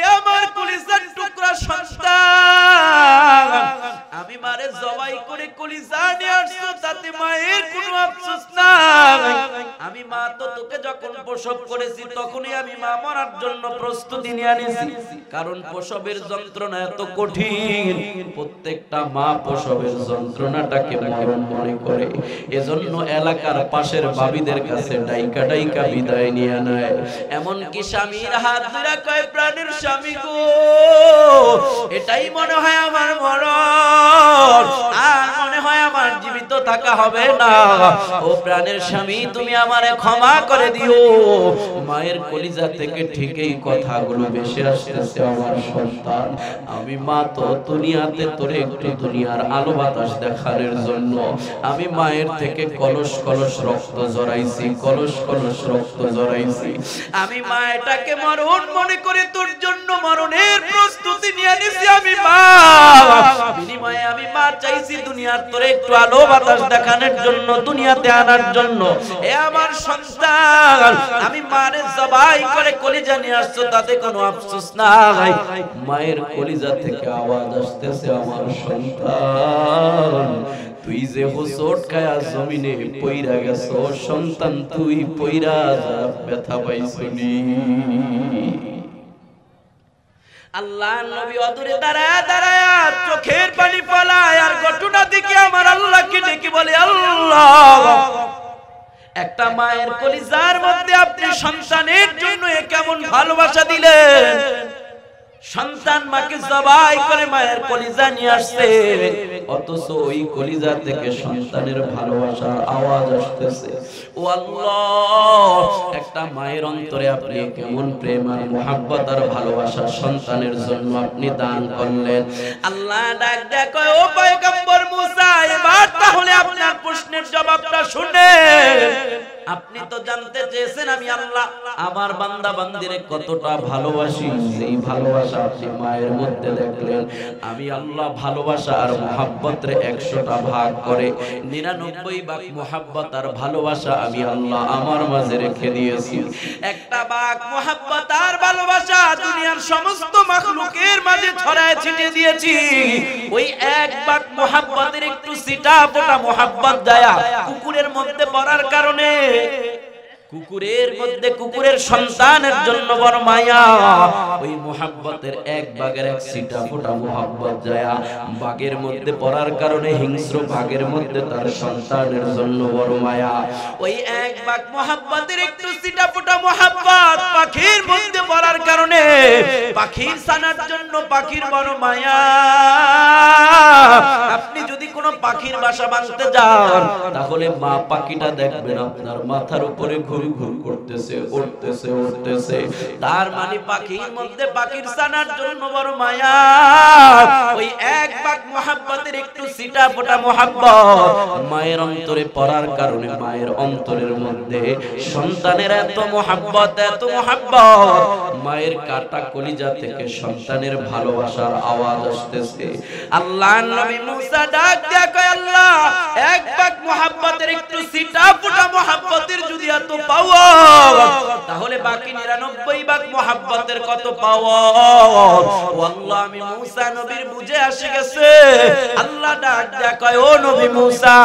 আমার কলিজার টুকরা সন্তান, আমি মারে জবাই করে কলিজা নিয়ে আসছো, তাতে মায়ের কোনো আফসোস নাই। আমি মা তো তোকে যখন প্রসব করেছি তখনই আমি মা মরার জন্য প্রস্তুতি নিয়ে আনেছি, কারণ প্রসবের যন্ত্রণা এত কঠিন। প্রত্যেকটা মা প্রসবের যন্ত্রণাটাকে মরণ মনে করে, এজন্য এলাকার পাশের ভাবিদের কাছে ডাইকা ডাইকা বিদায় নিয়ে নেয়। এমনকি স্বামীর হাত ধরে কয়, প্রাণের স্বামী গো, এটাই মনে হয় আমার মরণ, আর মনে হয় আমার জীবিত থাকা হবে না। ও প্রাণের স্বামী, তুমি আমারে ক্ষমা করে দিও। মায়ের কলিজা থেকে ঠিক এই কথাগুলো ভেসে আসতেছে, আমার সন্তান, আমি মা তো দুনিয়াতে তোরে একটু দুনিয়ার আলো বাতাস দেখানোর জন্য আমি মায়ের থেকে কলস কলস রক্ত জড়াইছি, কলস কলস রক্ত জড়াইছি। আমি মা এটাকে মরণ মনে করে তোর জন্য মরণের প্রস্তুতি নিয়ে নিছি। আমি মা বিনিময়ে আমি মা চাইছি দুনিয়ার তোরে একটু আলো বাতাস দেখানোর জন্য, দুনিয়াতে আনার জন্য। এ আমার সন্তান, আমি মারে জবাই করে কলিজা নিয়ে আসছো, তাতে কোনো আফসোস নাই। মায়ের কলিজা থেকে আওয়াজ আসতেছে, আমার সন্তান, তুই যে হোঁচট খায়া জমিনে পইরা গেছো, সন্তান তুই পইরা যা ব্যথা পাইছনি। আল্লাহ নবী অদূরে দাঁড়ায় দাঁড়ায় চোখের পানি ফলায়, আর ঘটনা দেখে আমার আল্লাহকে ডেকে বলে, আল্লাহ, একটা মায়ের কলিজার মধ্যে আপনি সন্তানের জন্য কেমন ভালোবাসা দিলেন। সন্তান মাকে জবাই করে মায়ের কলিজা নিয়ে আসছে, অথচ ওই কলিজা থেকে সন্তানের ভালোবাসার আওয়াজ আসতেছে। ও আল্লাহ, একটা মায়ের অন্তরে আপনি কেমন প্রেম আর মুহাব্বত আর ভালোবাসা সন্তানের জন্য আপনি দান করলেন। আল্লাহ ডাক ডাক, ও পয়গম্বর মুসা, এবার তাহলে আপনার প্রশ্নের জবাবটা শুনেন। আপনি তো জানতে চেয়েছেন আমি আল্লাহ আমার বান্দা বান্দিরে কতটা ভালোবাসি, সেই ভালোবাসা আপনি মায়ের মধ্যে দেখলেন। আমি আল্লাহ ভালোবাসা আর মুহাব্বতের 100টা ভাগ করে 99 ভাগ মুহাব্বত আর ভালোবাসা আমি আল্লাহ আমার মাঝে রেখে দিয়েছি। একটা ভাগ মুহাব্বত আর ভালোবাসা দুনিয়ার সমস্ত মাখলুকের মাঝে ছড়ায় ছিটিয়ে দিয়েছি। ওই এক ভাগ মুহাব্বতের একটু ছিটা ফোটা মুহাব্বত দয়া কুকুরের মধ্যে পড়ার কারণে, কুকুরের মধ্যে কুকুরের সন্তানের জন্য বড় মায়া, ওই মুহাব্বতের এক ভাগের এক ছিটা ফোটা মুহাব্বত যায় বাঘের মধ্যে পড়ার কারণে, হিংস্র বাঘের মধ্যে তার সন্তানের জন্য বড় মায়া। ওই এক ভাগ মুহাব্বতের একটু ছিটা ফোটা মুহাব্বত পাখির মধ্যে পড়ার কারণে পাখির ছানার জন্য পাখির বড় মায়া। আপনি যদি কোনো পাখির বাসা বাঁধতে যান, তাহলে মা পাখিটা দেখবেন আপনার মাথার উপরে ঘুর ঘুর করতেছে, উঠতেছে উঠতেছে, তার মানে পাখির মধ্যে পাখির ছানার জন্য বড় মায়া। ওই এক ভাগ মুহাব্বতের একটু ছিটা ফোটা মুহাব্বত মায়ের অন্তরে পড়ার কারণে মায়ের অন্তরের মধ্যে সন্তানের এত মুহাব্বত, এত মুহাব্বত, মায়ের কাটা কলিজা থেকে সন্তানের ভালোবাসার আওয়াজ আসতেছে। আল্লাহ নবী মুসা ডাক দিয়া কয়, আল্লাহ, এক ভাগ মুহাব্বতের একটু ছিটা ফোটা মুহাব্বতের যদি এত পাওয়ার, তাহলে বাকি 99 ভাগ মুহাব্বতের কত পাওয়ার। ও আল্লাহ, আমি মুসা নবীর বুঝে আসে গেছে। আল্লাহ ডাক দিয়া কয়, ও নবী মুসা,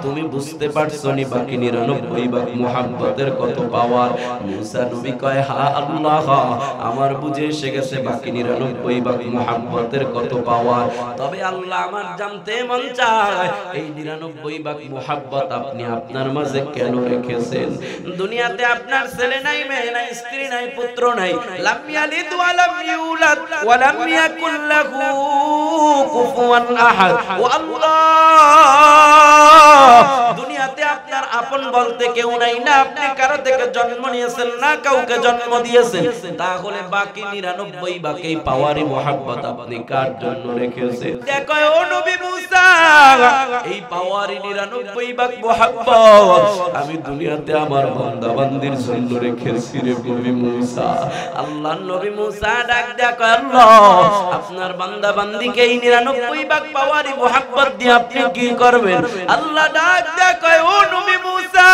তুমি বুঝতে পারছো নি বাকি 99 ভাগ মুহাব্বতের কত পাওয়ার? মুসা নবী কয়, হ্যাঁ আল্লাহ, আমার বুঝে এসে গেছে বাকি 99 ভাগ মুহাব্বতের কত পাওয়ার। তবে আল্লাহ, আমার জানতে মন চায় এই 99 ভাগ মুহাব্বত আপনি আপনার মাঝে কেন রেখেছেন? দুনিয়াতে আপনার ছেলে নাই, মেয়ে নাই, স্ত্রী নাই, পুত্র নাই, লাম ইয়ালিদ ওয়া লাম ইউলাদ ওয়া লাম ইয়াকুল লাহু কুফুয়ান আহাদ। ও আল্লাহ, দুনিয়াতে আপনার আপন বলতে কেউ নাই, না আপনি কারো থেকে জন্ম নিয়েছেন, না কাউকে জন্ম দিয়েছেন, তাহলে বাকি 99 ভাগ এই পাওয়ারি মুহাব্বত আপনি কার জন্য রেখেছেন? দেখো ও নবী মুসা, এই পাওয়ারি 99 ভাগ মুহাব্বত আমি দুনিয়াতে আমার বান্দা বান্দির জন্য রেখেছি রে নবী মুসা। আল্লাহ নবী মুসা ডাক দেখো, আল্লাহ, আপনার বান্দা বান্দিকে এই 99 ভাগ পাওয়ারি মুহাব্বত দিয়ে আপনি কি করবেন? আল্লাহ ডাক দেখো, ও নবী মুসা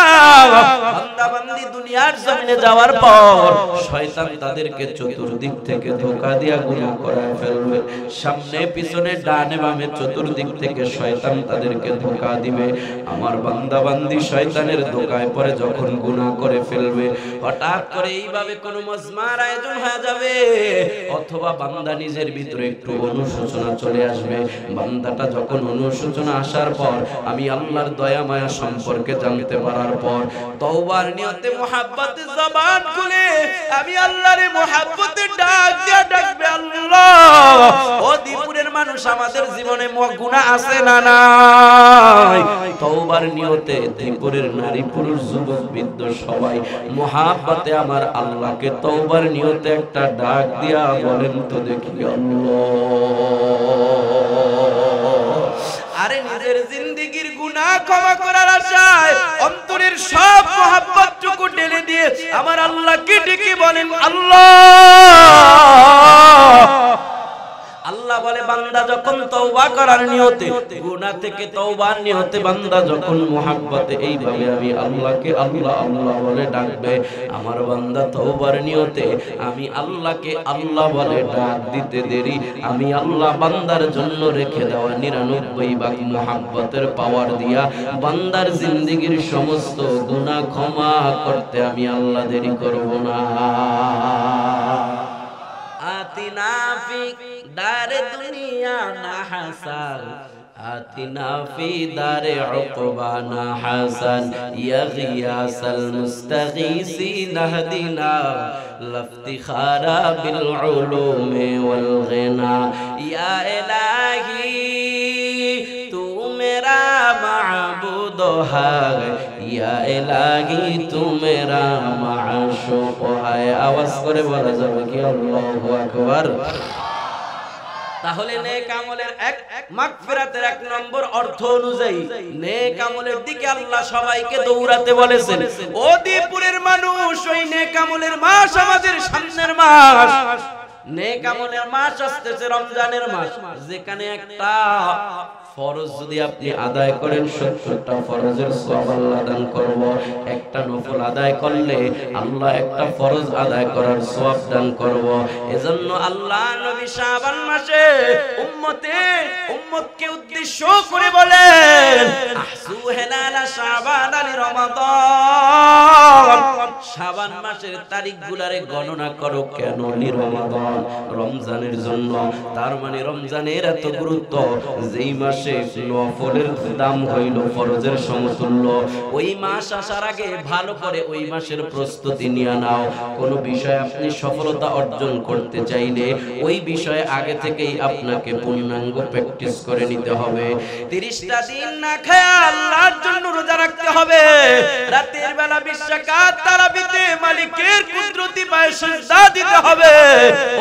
বান্দা বান্দি দুনিয়ার জমিনে যাওয়ার পর শয়তান তাদেরকে চতুর্দিক থেকে ধোঁকা দিয়া গুনাহ করায় ফেলবে সামনে পিছনে ডানে বামে চতুর্দিক থেকে শয়তান তাদেরকে ধোঁকা দিবে আমার বান্দা বান্দি শয়তানের ধোঁকায় পড়ে যখন গুনাহ করে ফেলবে হঠাৎ করে এইভাবে কোন মজমার আয়োজন হয়ে যাবে অথবা বান্দা নিজের ভিতরে একটু অনুশোচনা চলে আসবে বান্দাটা যখন অনুশোচনা আসার পর আমি আল্লাহর দয়া মায়া সম্পর্কে জানতে পারার পর তওবার নিয়তে মুহাব্বতে জবান খুলে আমি আল্লাহরে মুহাব্বতে ডাক দিয়া ডাকবে আল্লাহ ও দীপুরের মানুষ আমাদের জীবনে গুনাহ আছে না নাই তওবার নিয়তে দীপুরের নারী পুরুষ যুবক বৃদ্ধ সবাই মুহাব্বতে আমার আল্লাহকে তওবার নিয়তে একটা ডাক দিয়া বলেন তো দেখি আরে নিজের জিন্দেগীর গুনাহ ক্ষমা করার আশায় অন্তরের সব মহব্বত টুকু ঢেলে দিয়ে আমার আল্লাহকে ডেকে বলেন আল্লাহ আল্লাহ বলে বান্দা যখন তওবা করার নিয়তে গুনাহ থেকে তওবার নিয়তে বান্দা যখন মুহাব্বতে এইভাবে আমি আল্লাহকে আল্লাহ আল্লাহ বলে ডাকবে আমার বান্দা তওবার নিয়তে আমি আল্লাহকে আল্লাহ বলে ডাক দিতে দেরি আমি আল্লাহ বান্দার জন্য রেখে দেওয়া 99 ভাগ মুহাব্বতের পাওয়ার দিয়া বান্দার জিন্দেগীর সমস্ত গুনাহ ক্ষমা করতে আমি আল্লাহ দেরি করব না আতিনা ফি দারে দুনিয়া না হাসান আতিনা ফি দারে উকবা না হাসান ইয়া গিয়াসাল মুস্তাগীসিন হদিনা লাফতিখারা বিল উলুমি ওয়াল গিনা ইয়া ইলাহি তু মেরা মাবুদ है या इलाही तू मेरा माशूक है आवाज করে বলা যাবে কি আল্লাহু আকবার তাহলে নেক আমলের এক মাগফিরাতের এক নম্বর অর্থ অনুযায়ী নেক আমলের দিকে আল্লাহ সবাইকে দৌড়াতে বলেছেন ও দীপুরের মানুষ ওই নেক আমলের মাস আমাদের সামনের মাস নেক আমলের মাস আসতেছে রমজানের মাস যেখানে একটা ফরজ যদি আপনি আদায় করেন 70টা ফরজের সওয়াব আল্লাহ দান করব একটা নফল আদায় করলে আল্লাহ একটা ফরজ আদায় করার সওয়াব দান করব এজন্য আল্লাহ নবী শাবান মাসে উম্মতকে উদ্দেশ্য করে বলেন আহসু হিলালা শাবান আলি রমাদান শাবান মাসের তারিখগুলারে গণনা করো কেন লি রমাদান রমজানের জন্য তার মানে রমজানের এত গুরুত্ব যেই মাসে নফলের দাম হইল ফরজের সমতুল্য ওই মাস আসার আগে ভালো করে ওই মাসের প্রস্তুতি নিয়ে নাও কোন বিষয়ে আপনি সফলতা অর্জন করতে চাইলে ওই বিষয়ে আগে থেকেই আপনাকে পূর্ণাঙ্গ প্র্যাকটিস করে নিতে হবে 30টা দিন না খেয়ে আল্লাহর জন্য রোজা রাখতে হবে রাতের বেলা 20 রাকাত তারাবিতে মালিকের কুদরতি পায়ে সিজদা দিতে হবে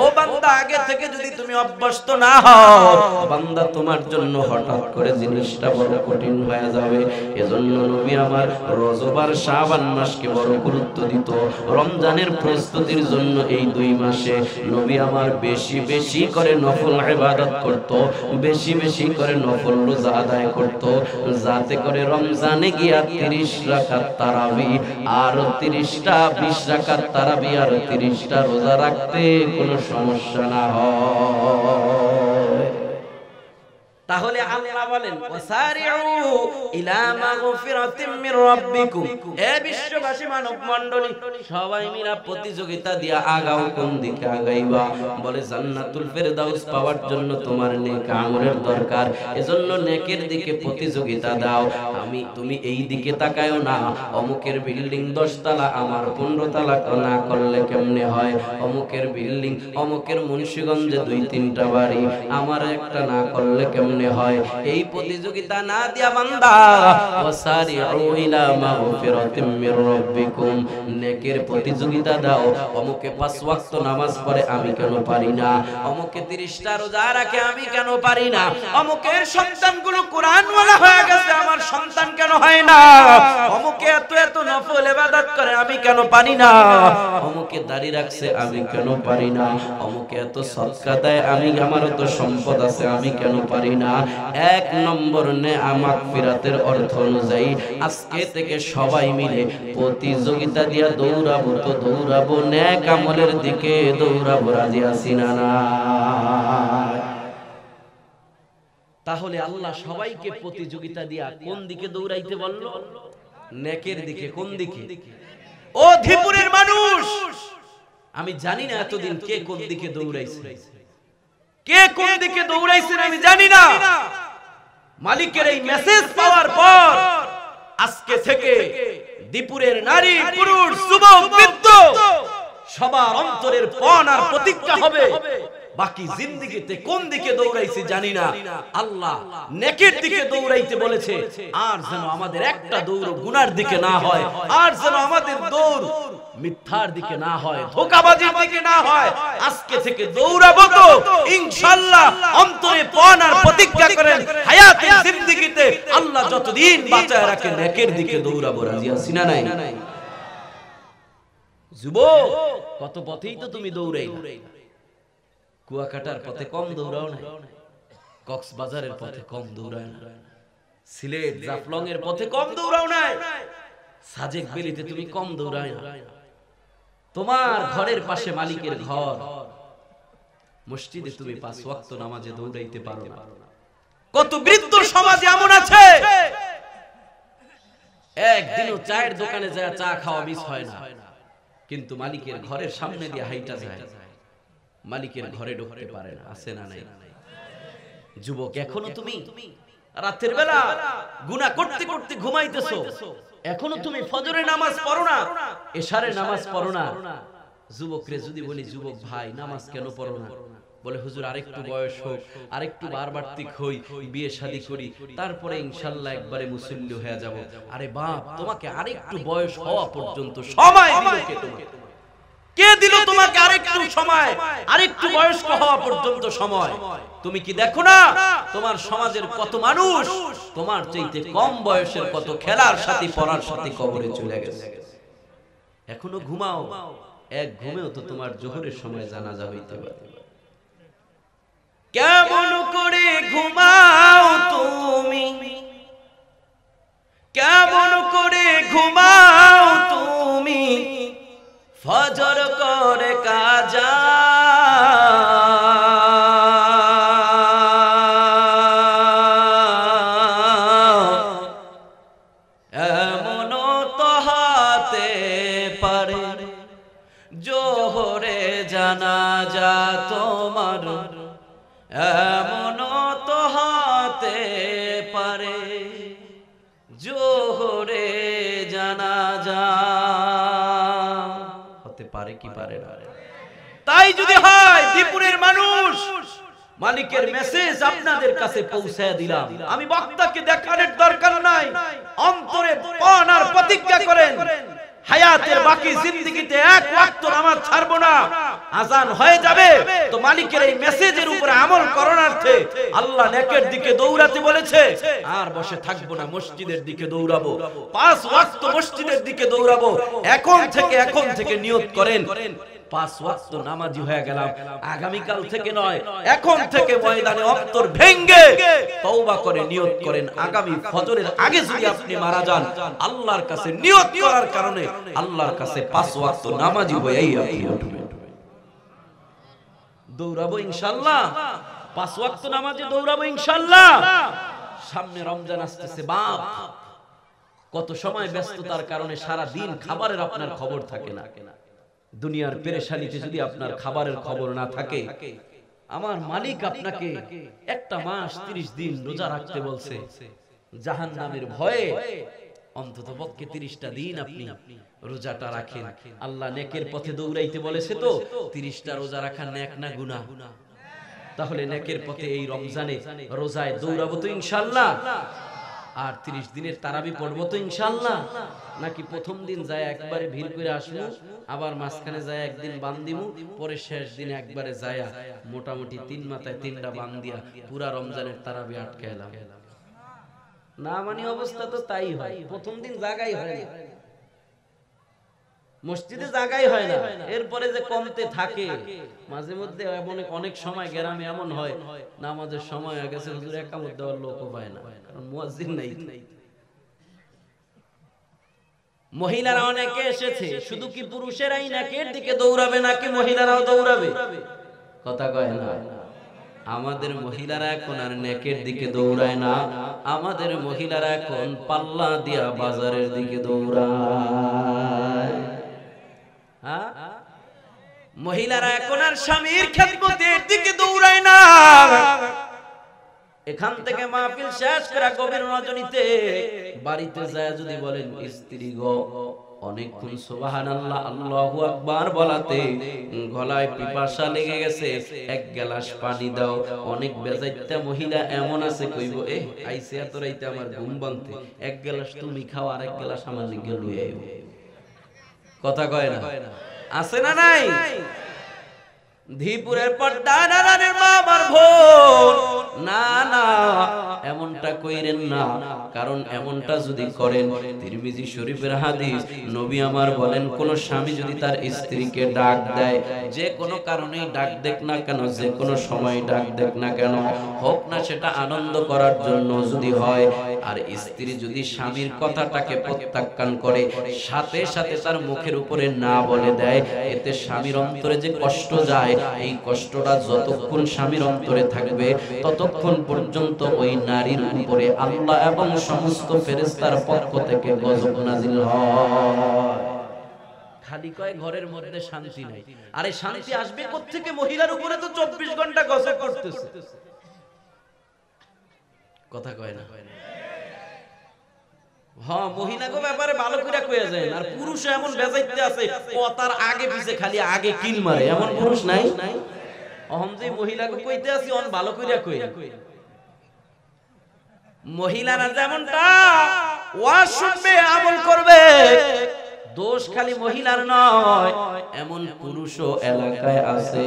ও বান্দা আগে থেকে যদি তুমি অভ্যস্ত না হও বান্দা তোমার জন্য হঠাৎ করে জিনিসটা বড় কঠিন হয়ে যাবে এজন্য নবী আমার রজব আর শাবান মাসকে বড় গুরুত্ব দিত রমজানের প্রস্তুতির জন্য এই দুই মাসে নবী আমার বেশি বেশি করে নফল ইবাদত করত বেশি বেশি করে নফল রোজা আদায় করত যাতে করে রমজানে গিয়া 30 রাকাত তারাবি আর 30টা 20 রাকাত তারাবি আর 30টা রোজা রাখতে কোনো সমস্যা না হয় তাহলে আল্লাহ বলেন ওয়াসারিউ ইলা মাগফিরাতিম মির রাব্বিকুম হে বিশ্ববাসী মানব মণ্ডলী সবাই মিলে প্রতিযোগিতা দিয়া আগাও কোন দিকে আগাইবা বলে জান্নাতুল ফেরদাউস পাওয়ার জন্য তোমার নেক আমলের দরকার এজন্য নেকের দিকে প্রতিযোগিতা দাও তুমি এই দিকে তাকায়ও না অমুকের বিল্ডিং 10 তলা আমার 15 তলা না করলে কেমনে হয় অমুকের বিল্ডিং অমুকের মুন্সিগঞ্জে 2-3টা বাড়ি আমার একটা না করলে কেমনে হয় এই প্রতিযোগিতা না দিয়া বান্দা ওয়াসারিউ ইলা মাগফিরাতিম মির রাব্বিকুম নেকের প্রতিযোগিতা দাও অমুকে 5 ওয়াক্ত নামাজ পড়ে আমি কেন পারি না অমুকে 30টা রোজা রাখে আমি কেন পারি না অমুকের সন্তানগুলো কুরআনওয়ালা হয়ে গেছে আমার সন্তান কেন হয় না অমুকে এত এত নফল ইবাদত করে আমি কেন পারি না অমুকে দাড়ি রাখছে আমি কেন পারি না অমুকে এত সদকা দেয় আমি আমারও তো সম্পদ আছে আমি কেন পারি না না। 1 নম্বর মাগফিরাতের অর্থ অনুযায়ী আজকে থেকে সবাই মিলে প্রতিযোগিতা দিয়া দৌড়াবো, তো দৌড়াবো নেক আমলের দিকে দৌড়াবো। রাজি আছি না? তাহলে আল্লাহ সবাইকে প্রতিযোগিতা দিয়া কোন দিকে দৌড়াইতে বলল? নেকের দিকে। কোন দিকে? ও ধীপুরের মানুষ, আমি জানি না এতদিন কে কোন দিকে দৌড়াইছে, কে কোন দিকে দৌড়াইছেন আমি জানি না। মালিকের এই মেসেজ পাওয়ার পর আজকে থেকে দীপুরের নারী, পুরুষ, যুবক, বৃদ্ধ সবার অন্তরের পণ আর প্রতিজ্ঞা হবে, বাকি জিন্দেগিতে কোন দিকে দৌড়াইছি জানি না, আল্লাহ নেকের দিকে দৌড়াইতে বলেছে। আর যেন আমাদের একটা দৌড় গুনার দিকে না হয়, আর যেন আমাদের দৌড় মিথ্যার দিকে না হয়, ধোঁকাবাজির দিকে না হয়। আজকে থেকে দৌড়াবো তো ইনশাআল্লাহ অন্তরে পণ আর প্রতিজ্ঞা করেন হায়াতের জিন্দেগিতে আল্লাহ যতদিন বাঁচায় রাখে নেকের দিকে দৌড়াবো। রাজি আছি না নাই? যুবক, কত পথেই তো তুমি দৌড়াই, কুয়াকাটার পথে কম দৌড়াও না, কক্সবাজারের পথে কম দৌড়ায় না, সিলেট জাফলং এর পথে কম দৌড়াও না, সাজেক বেলিতে তুমি কম দৌড়ায় না। তোমার ঘরের পাশে মালিকের ঘর, মসজিদে তুমি 5 ওয়াক্ত নামাজে দৌড়াইতে পারো না। কত বৃদ্ধ সমাজে এমন আছে একদিনও চায়ের দোকানে যায় চা খাওয়া মিস হয় না, কিন্তু মালিকের ঘরের সামনে দিয়ে হাইটা যায়, মালিকের ঘরে ঢুকতে পারে না। আছে না নাই? যুবক, এখনো তুমি রাতের বেলা গুনাহ করতে করতে ঘুমাইতেছো, এখনো তুমি ফজরের নামাজ পড়ো না, এশারের নামাজ পড়ো না। যুবকরে যদি বলি, যুবক ভাই নামাজ কেন পড়ো না? বলে হুজুর আরেকটু বয়স হোক, আরেকটু বারবার্তিক হই, বিয়ে শাদী করি, তারপরে ইনশাআল্লাহ একবারে মুসল্লি হয়ে যাব। আরে বাপ, তোমাকে আরেকটু বয়স হওয়া পর্যন্ত সময় দিল কে? তোমাকে কে দিল? তোমাকে আরেকটু সময়, আরেকটু বয়স্ক হওয়া পর্যন্ত সময়। তুমি কি দেখো না তোমার সমাজের কত মানুষ তোমার চাইতে কম বয়সের, কত খেলার সাথী পড়ার সাথী কবরে চলে গেছে? এখনো ঘুমাও, এক ঘুমেও তো তোমার জোহরের সময় জানাজা হইতে পারে। কেমন করে ঘুমাও তুমি, কেমন করে ঘুমাও তুমি, ফজর করে কাজা এমন তো হতে পারে জোহরে জানাজা তোমার, এমন তো হতে পারে জোহরে জানাজা। পারে কি পারে না? তাই যদি হয় দীপুরের মানুষ, মালিকের মেসেজ আপনাদের কাছে পৌঁছায় দিলাম। আমি বক্তাকে দেখানোর দরকার নাই, অন্তরে পণ আর প্রতিজ্ঞা করেন হায়াতের বাকি জিন্দেগিতে 1 ওয়াক্ত নামাজ ছাড়বো না। আজান হয়ে যাবে তো মালিকের এই মেসেজের উপরে আমল করণার্থে আল্লাহ নেকের দিকে দৌড়াতে বলেছে, আর বসে থাকবো না, মসজিদের দিকে দৌড়াবো, 5 ওয়াক্ত মসজিদের দিকে দৌড়াবো। এখন থেকে নিয়ত করেন 5 ওয়াক্ত নামাজি হয়ে গেলাম। আগামীকাল থেকে নয়, এখন থেকে ময়দানে অন্তর ভেঙ্গে তওবা করে নিয়ত করেন, আগামী ফজরের আগে যদি আপনি মারা যান, আল্লাহর কাছে নিয়ত করার কারণে আল্লাহর কাছে 5 ওয়াক্ত নামাজি হয়েই আপনি উঠবেন। দৌড়াবো ইনশাআল্লাহ, 5 ওয়াক্ত নামাজে দৌড়াবো ইনশাআল্লাহ। সামনে রমজান আসতেছে, বাপ কত সময় ব্যস্ততার কারণে সারা দিন খাবারের আপনার খবর থাকে না। দুনিয়ার পেরেশানিতে যদি আপনার খাবারের খবর না থাকে, আমার মালিক আপনাকে 1 মাস 30 দিন রোজা রাখতে বলছে, জাহান্নামের ভয়ে অন্তত পক্ষে 30টা দিন আপনি রোজাটা রাখেন। আল্লাহ নেকের পথে দৌড়াইতে বলেছে, তো 30টা রোজা রাখা নেক না গুনাহ? তাহলে নেকের পথে এই রমজানে রোজায় দৌড়াবো তো ইনশাআল্লাহ। আর 30 দিনের তারাবি পড়বো তো ইনশাআল্লাহ। নাকি প্রথম দিন যায় একবারে ভিড় করে আসবো, আবার মাঝখানে যায় একদিন বান দিমু, পরে শেষ দিন একবারে যায় মোটামুটি 3 মাথায় 3টা বান দিয়া পুরা রমজানের তারাবি আটকে এলাম? না, মানে অবস্থা তো তাই হয়, প্রথম দিন জায়গাই হয় না। মসজিদে জায়গাই হয় না, এরপরে যে কমতে থাকে। মাঝে মধ্যে এমন অনেক সময় গ্রামে এমন হয় নামাজের সময় হয়ে গেছে, হুজুর একামত দেওয়ার লোকও পায় না, কারণ মুয়াজ্জিন নাই। মহিলারা অনেকে এসেছে, শুধু কি পুরুষেরাই নাকের দিকে দৌড়াবে নাকি মহিলারাও দৌড়াবে? কথা কয় না। আমাদের মহিলারা এখন আর নেকের দিকে দৌড়ায় না, আমাদের মহিলারা এখন পাল্লা দিয়া বাজারের দিকে দৌড়ায়। মহিলারা এখন আর স্বামীর খেদমতের দিকে দৌড়ায় না। এখান থেকে মাহফিল শেষ করে গভীর রজনীতে বাড়িতে যায় যদি বলেন স্ত্রী গো অনেকক্ষণ সুবহানাল্লাহ আল্লাহু আকবার বলাতে গলায় পিপাসা লেগে গেছে, এক গ্লাস পানি দাও। অনেক বেজাইতা মহিলা এমন আছে কইব এ আইছে এত রাইতে আমার ঘুম ভাঙতে, এক গ্লাস তুমি খাও আর এক গ্লাস আমার লিগে লইয়া আইও। কথা কয় না, আছে না নাই? ধীপুরের পর্দা নারায়ণের মা আমার বোন, না না এমনটা কইরেন না, কারণ এমনটা যদি করেন তিরমিজি শরীফের হাদিস, নবী আমার বলেন কোন স্বামী যদি তার স্ত্রীকে ডাক দেয়, যে কোনো কারণেই ডাক দেখ না কেন, যে কোনো সময় ডাক দেখ না কেন, হোক না সেটা আনন্দ করার জন্য যদি হয়, আর স্ত্রী যদি স্বামীর কথাটাকে প্রত্যাখ্যান করে সাথে সাথে তার মুখের উপরে না বলে দেয়, এতে স্বামীর অন্তরে যে কষ্ট যায়, এই কষ্টটা যতক্ষণ স্বামীর অন্তরে থাকবে ততক্ষণ পর্যন্ত ওই নারীর উপরে আল্লাহ এবং সমস্ত ফেরেশতার পক্ষ থেকে গজব নাজিল হয়। খালি কয় ঘরের মধ্যে শান্তি নাই, আরে শান্তি আসবে কোত্থেকে? মহিলার উপরে তো 24 ঘন্টা গজব করতেছে। কথা কয় না। হ্যাঁ, মহিলাকে ব্যাপারে ভালো করে কইয়া যায়, আর পুরুষ এমন বেজাইতে আছে কথার আগে পিছে খালি আগে কিল মারে, এমন পুরুষ নাই? অহম যে মহিলাকে কইতে আছি অন ভালো কইরা কই। মহিলারা যেমনটা ওয়াজ শুনবে আমল করবে, দোষ খালি মহিলার নয়, এমন পুরুষও এলাকায় আছে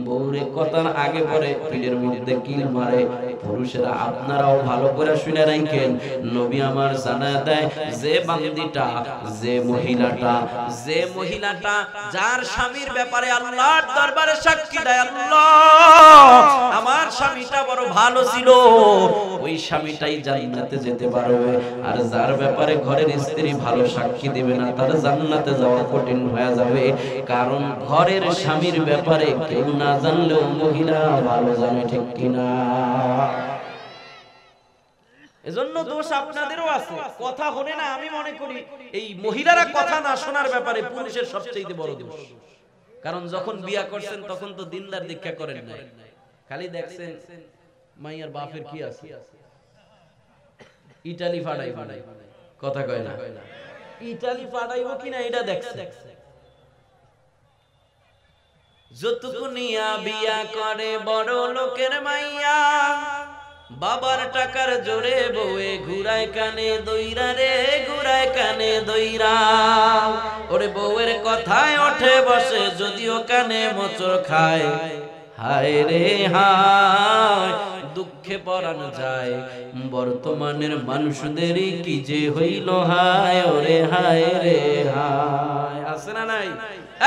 বউরে কথার আগে পরে পিঠের মধ্যে কিল মারে। পুরুষেরা আপনারাও ভালো করে শুনে রাখেন, নবী আমার জানায় দেয় যে বান্দিটা, যে মহিলাটা যার স্বামীর ব্যাপারে আল্লাহর দরবারে সাক্ষী দেয় আল্লাহ আমার স্বামীটা বড় ভালো ছিল, ওই স্বামীটাই জান্নাতে যেতে পারবে। আর যার ব্যাপারে ঘরের স্ত্রী ভালো সাক্ষী দিবে না, তার জান্নাতে যাওয়া কঠিন হয়ে যাবে, কারণ ঘরের স্বামীর ব্যাপারে কেউ না জানলেও মহিলা ভালো জানে, ঠিক কিনা? এজন্য দোষ আপনাদেরও আছে, কথা হলে না। আমি মনে করি এই মহিলারা কথা না শোনার ব্যাপারে পুরুষের সবচেয়ে বড় দোষ, কারণ যখন বিয়া করছেন তখন তো দিনদার দীক্ষা করেন নাই, খালি দেখছেন মাইয়ার বাপের কি আছে, ইটালি ফাড়াই। কথা কয় না, ইটালি ফাড়াইব কিনা এটা দেখছে। যতটুকুনিয়া বিয়া করে বড় লোকের মাইয়া, বাবার টাকার জোরে বউয়ে ঘুরায় কানে দইরা রে, ঘুরায় কানে দইরা। ওরে বউয়ের কথায় ওঠে বসে যদিও কানে মোচড় খায়, হায় রে হায় দুঃখে পরাণ যায়। বর্তমানের মানুষদেরই কি যে হইল হায়, ওরে হায় রে হায়। আছে না নাই?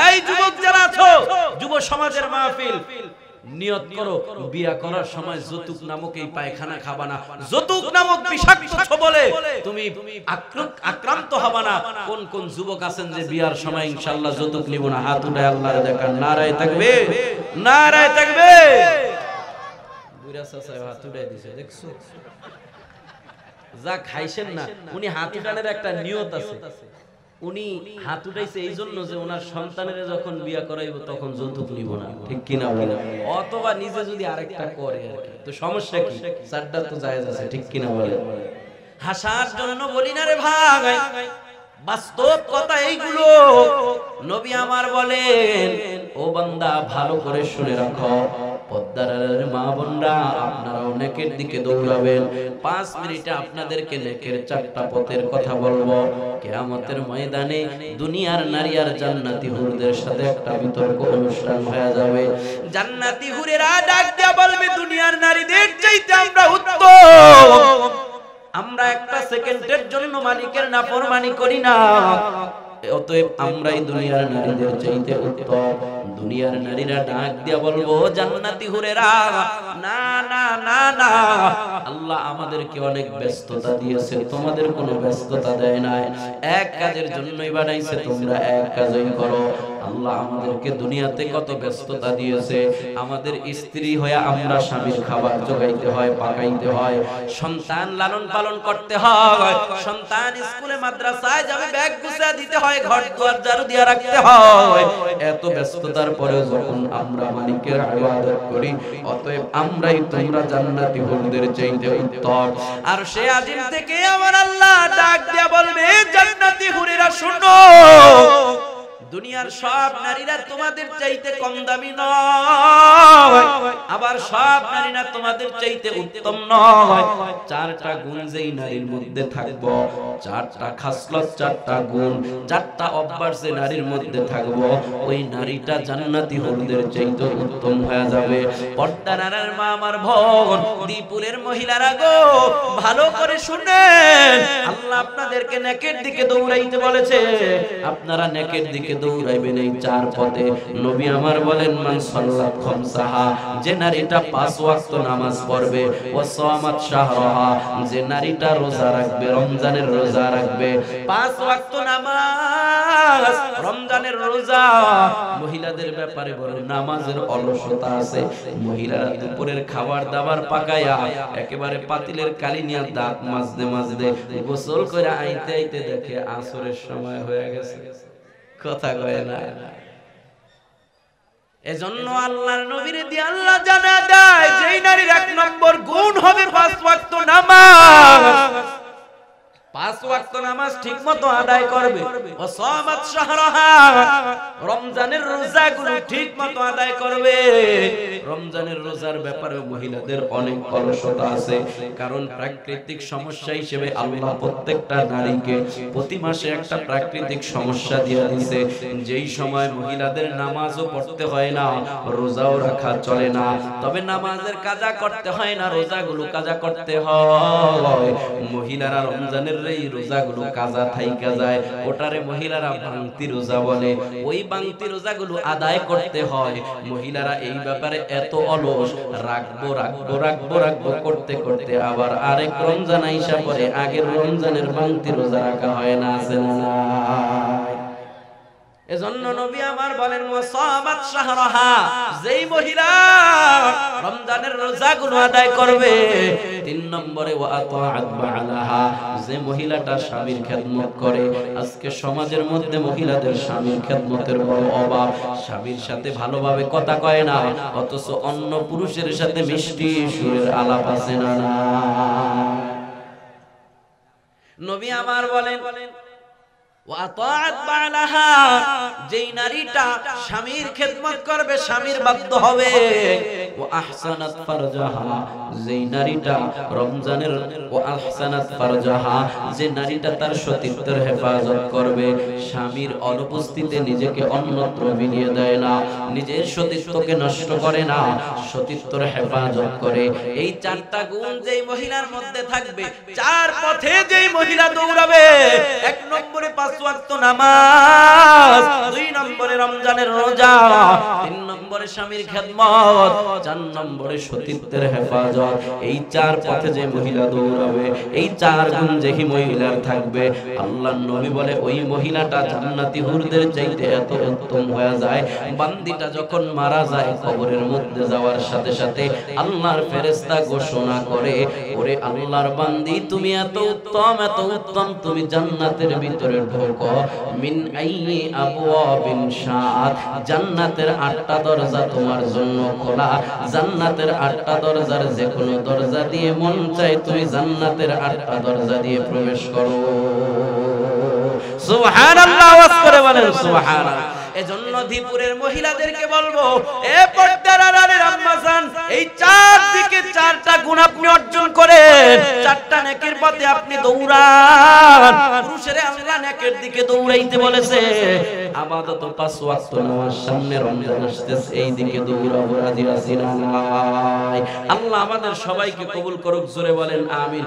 এই যুবক যারা আছো, যুব সমাজের মাহফিল, নিয়ত করো বিয়া করার সময় যৌতুক নামক এই পায়খানা খাবা না, যৌতুক নামক বিষাক্ত ছবলে তুমি আক্রান্ত হবা না। কোন কোন যুবক আছেন যে বিয়ার সময় ইনশাআল্লাহ যৌতুক নিব না? হাত উঠায় আল্লাহর দেখান, নারায়ে তাকবীর, নারায়ে তাকবীর। বুইরা চাচা হাত উঠায় দিছে, দেখছো? যা খাইছেন না, উনি হাত উঠানোর একটা নিয়ত আছে। উনি হাত উঠাইছে এই জন্য যে ওনার সন্তানের যখন বিয়া করাইব তখন যৌতুক নিব না, ঠিক কিনা বলে? অথবা নিজে যদি আরেকটা করে আর কি, তো সমস্যা কি? চারটা তো জায়েজ আছে, ঠিক কিনা বলে? হাসার জন্য বলি না রে ভাই, বাস্তব কথা এইগুলো। নবী আমার বলেন, ও বান্দা ভালো করে শুনে রাখো, পদ্মার মা বোনরা আপনারাও নেকের দিকে দৌড়াবেন। 5 মিনিটে আপনাদেরকে নেকের 4টা পথের কথা বলবো। কিয়ামতের ময়দানে দুনিয়ার নারী আর জান্নাতি হুরদের সাথে একটা বিতর্ক অনুষ্ঠান হয়ে যাবে। জান্নাতি হুরেরা ডাক দিয়ে বলবে, দুনিয়ার নারীদের চাইতে আমরা উত্তম, আমরা একটা সেকেন্ডের জন্য মালিকের নাফরমানি করি না, অতএব আমরাই দুনিয়ার নারীদের চাইতে উত্তম। দুনিয়ার নারীরা ডাক দিয়া বলবো জান্নাতি হুরেরা, না না না না, আল্লাহ আমাদেরকে অনেক ব্যস্ততা দিয়েছে, তোমাদের কোনো ব্যস্ততা দেয় নাই। এক কাজের জন্যই বানাইছে, তোমরা এক কাজই করো। আল্লাহ আমাদেরকে দুনিয়াতে কত ব্যস্ততা দিয়েছে। আমাদের স্ত্রী হয়ে আমরা স্বামীর খাবার জোগাইতে হয়, পাকাইতে হয়, সন্তান লালন পালন করতে হয়, সন্তান স্কুলে মাদ্রাসায় যাবে ব্যাগ গুছিয়ে দিতে হয়, ঘর দুয়ার ঝাড়ু দিয়ে রাখতে হয়। এত ব্যস্ততার পরেও যখন আমরা মালিকের ইবাদত করি, অতএব আমরাই তোমরা জান্নাতি হুরদের চাইতে উত্তম। আর সে আজিম থেকে আমার আল্লাহ ডাক দিয়া বলবে, জান্নাতি হুরেরা শুনো, দুনিয়ার সব নারীরা তোমাদের চাইতে কম দামি নয়, আবার সব নারীরা তোমাদের চাইতে উত্তম নয়। চারটা গুণ যেই নারীর মধ্যে থাকবো, চারটা খাসলত, চারটা গুণ, চারটা অভ্যাস যে নারীর মধ্যে থাকবো, ওই নারীটা জান্নাতি হুরদের চাইতে উত্তম হয়ে যাবে। পর্দার আড়ালের মা আমার বোন, দীপুরের মহিলারা গো, ভালো করে শুনেন, আল্লাহ আপনাদেরকে নেকের দিকে দৌড়াইতে বলেছে, আপনারা নেকের দিকে দৌড়াইবেন এই চার পথে। নবী আমার বলেন, মান সাল্লাত খামসাহা, যে নারীটা 5 ওয়াক্ত নামাজ পড়বে, ওয়া সামাত শাহরাহা, যে নারীটা রোজা রাখবে, রমজানের রোজা রাখবে, 5 ওয়াক্ত নামাজ, রমজানের রোজা। মহিলাদের ব্যাপারে বলে নামাজের অলসতা আছে, মহিলারা দুপুরের খাবার দাবার পাকায়া একেবারে পাতিলের কালি নিয়ে দাঁত মাজতে মাজতে গোসল করে আইতে আইতে দেখে আসরের সময় হয়ে গেছে। কথা কয় না। এজন্য আল্লাহর নবীর দিয়ে আল্লাহ জানা দেয়, যেই নারীর 1 নম্বর গুণ হবে 5 ওয়াক্ত নামাজ, 5 ওয়াক্ত নামাজ ঠিকমতো আদায় করবে, ও সামাত শাহরাহা, রমজানের রোজাগুলো ঠিকমতো আদায় করবে। রমজানের রোজার ব্যাপারে মহিলাদের অনেক অলসতা আছে, কারণ প্রাকৃতিক সমস্যা হিসেবে আল্লাহ প্রত্যেকটা নারীকে প্রতি মাসে একটা প্রাকৃতিক সমস্যা দিয়ে দিয়েছে, যেই সময় মহিলাদের নামাজও পড়তে হয় না, রোজাও রাখা চলে না। তবে নামাজের কাজা করতে হয় না, রোজাগুলো কাজা করতে হয়। মহিলারা রমজানের এই রোজাগুলো কাজা থাইকা যায়, ওটারে মহিলারা বাংতি রোজা বলে, ওই বাংতি রোজাগুলো আদায় করতে হয়। মহিলারা এই ব্যাপারে এত অলস, রাখবো রাখবো রাখবো রাখবো করতে করতে আবার আরেক রমজান আইসা পরে আগের রমজানের বাংতি রোজা রাখা হয় না, আছে না? এজন্য নবী আমার বলেন, ওয়াসামাত শাহরাহা, যেই মহিলা রমজানের রোজাগুলো আদায় করবে। 3 নম্বরে ওয়াতাআত বালাহা, যে মহিলাটা স্বামীর খেদমত করে। আজকে সমাজের মধ্যে মহিলাদের স্বামীর খেদমতের বড় অভাব, স্বামীর সাথে ভালোভাবে কথা কয় না, অথচ অন্য পুরুষের সাথে মিষ্টি সুরের আলাপ আছে না? নবী আমার বলেন, ওয়াতাআত বালাহা, যেই নারীটা স্বামীর খেদমত করবে, স্বামীর বাধ্য হবে। ওয়া আহসানাত ফারজাহা, যেই নারীটা রমজানের, ওয়া আহসানাত ফারজাহা, যে নারীটা তার সতীত্বের হেফাজত করবে, স্বামীর অনুপস্থিতিতে নিজেকে অন্যত্র বিলিয়ে দেয় না, নিজের সতীত্বকে নষ্ট করে না, সতীত্বের হেফাজত করে। এই 4টা গুণ যেই মহিলার মধ্যে থাকবে, 4 পথে যেই মহিলা দৌড়াবে, 1 নম্বরে 5 ওয়াক্ত নামাজ, 2 নম্বরে রমজানের রোজা, 3 নম্বরে স্বামীর খেদমত, 4 নম্বরে সতীত্বের হেফাজত। এই 4 পথে যে মহিলা দৌড়াবে, এই 4 গুণ যেই মহিলার থাকবে, আল্লাহর নবী বলে ওই মহিলাটা জান্নাতি হুরদের চাইতে এত উত্তম হয়ে যায়। বান্দিটা যখন মারা যায়, কবরের মধ্যে যাওয়ার সাথে সাথে আল্লাহর ফেরেশতা ঘোষণা করে, ওরে আল্লাহর বান্দি, তুমি এত উত্তম, এত উত্তম, তুমি জান্নাতের ভিতরে ঢোকো। মিন আইয়ি আবওয়াবিন শাআত, জান্নাতের 8টা দরজা তোমার জন্য খোলা, জান্নাতের 8টা দরজার যে কোনো দরজা দিয়ে মন চাই তুমি জান্নাতের 8টা দরজা দিয়ে প্রবেশ করো। সুবহানাল্লাহ, আওয়াজ করে বলেন সুবহানাল্লাহ। এজন্য দীপুরের মহিলাদেরকে বলবো, এ পর্দার আড়ালের আম্মা জান, এই 4 দিকে 4টা গুণ আপনি অর্জন করেন, 4টা নেকির পথে আপনি দৌড়ান। পুরুষের আল্লাহ নেকের দিকে দৌড়াইতে বলেছে, আপাতত 5 ওয়াক্ত নামাজ, সামনে রমজান আসতেছে, এই দিকে দৌড়াবো, রাজি আছি না? আল্লাহ আমাদের সবাইকে কবুল করুক, জোরে বলেন আমিন।